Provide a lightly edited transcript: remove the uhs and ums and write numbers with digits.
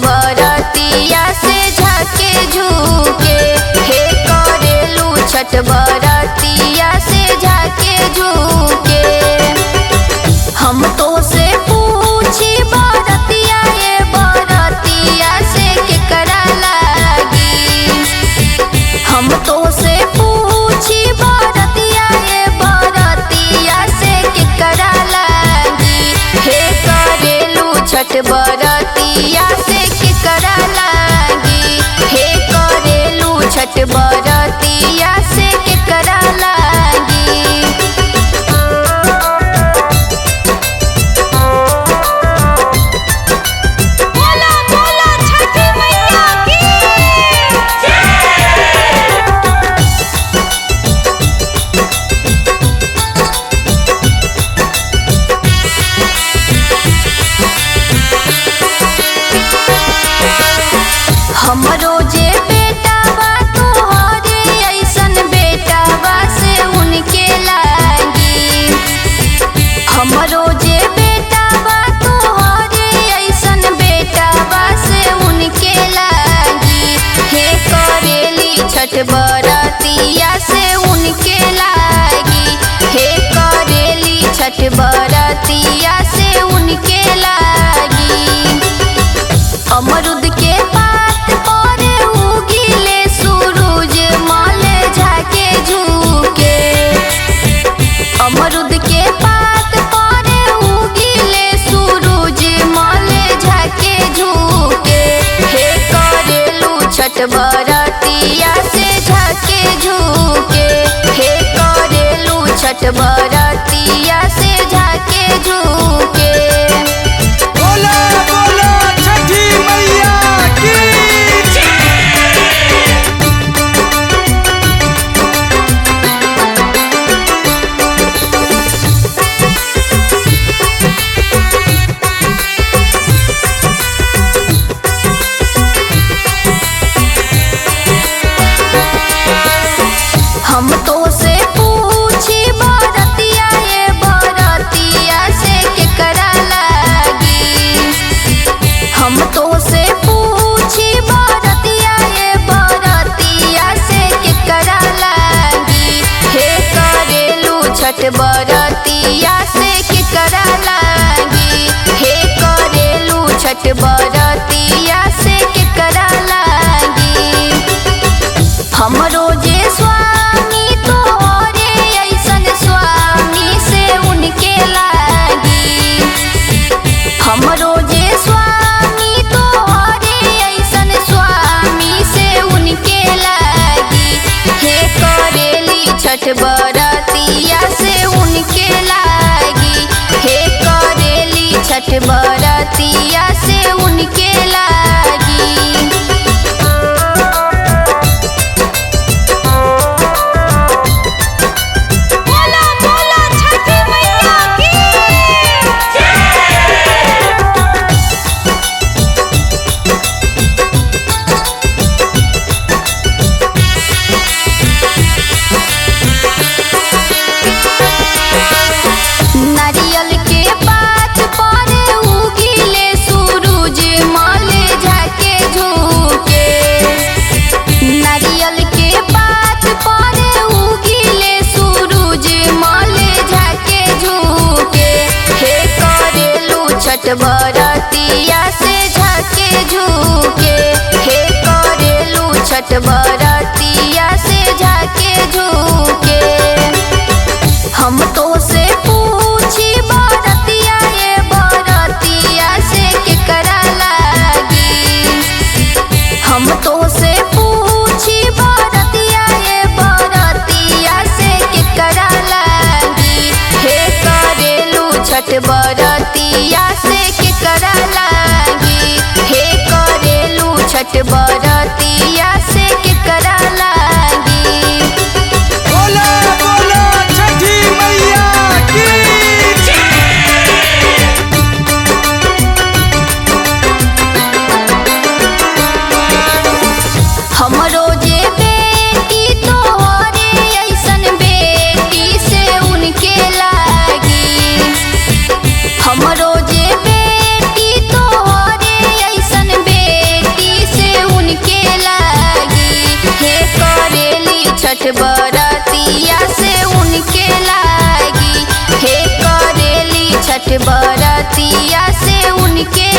बरतिया से झाके झुके, हे करेलू छठ बरतिया से झाके झुके। हम तो से पूछी बरतिया ये बरतिया से केकरा लागी, हम तो से पूछी बरतिया ये बरतिया से केकरा लागी, हे करेलू छठ बरतिया से केकरा लागी, हे करेलू छठ बरतिया से केकरा लागी। बोला बोला छठी मैया की हमरो जे बेटा बा तोहरे ऐसन बेटा बा से उनके लागी, हमरो जे बेटा बा तोहरे ऐसन बेटा बा से उनके लागी, हे करेली छठ बरतिया से उनके लागी, हे करेली छठ बरतिया से उनके लागी। अमरुद के पात पर उगिले सूरज मल झाके झुके, अमरुद के पात पर उगिले सूरज मल झाके झुके, हे करेलू छठ बरतिया से झाके झुके, हे करेलू छठ बरतिया से झाके झुके। बोला बोला छठी मैया की हम तो से पूछी बरतिया ये बरतिया से केकरा लागी, हम तो से पूछी बरतिया ये बरतिया से केकरा लागी, हे करेलू छठ बरतिया से केकरा लागी, हे करेलू छठ बरतिया से केकरा लागी। हमरो जे स्वामी तोहरे ऐसन स्वामी से उनके लागी, हमरो जे स्वामी तोहरे ऐसन स्वामी से उनके लागी, हे करेली छठ बरतिया से उनके लागी, हे करेली छठ बरतिया से उनके लागी। बोला बोला छठी मैया की नारियल के पात पर उगिले सूरज मल झाके झुके, नारियल के पात पर उगिले सूरज मल झाके झुके, हे करेलू छठ बरतिया से झाके झुके, हे करेलू छठ बरतिया से झाके झुके। हम तो से पूछी बरतिया ये बरतिया से केकरा लागी, हम तो से पूछी बरतिया ये बरतिया से केकरा लागी, हे करेलू छठ बरतिया से केकरा लागी, हे करेलू छठ बरतिया से केकरा लागी। बोला बोला छठी मैया की हमरो जे बेटी तोहरे ऐसन बेटी से उनके लागी, हमरो जे बेटी तोहरे ऐसन बेटी छठ बरतिया से उनके लागी। हे करेली छठ बरतिया से उनके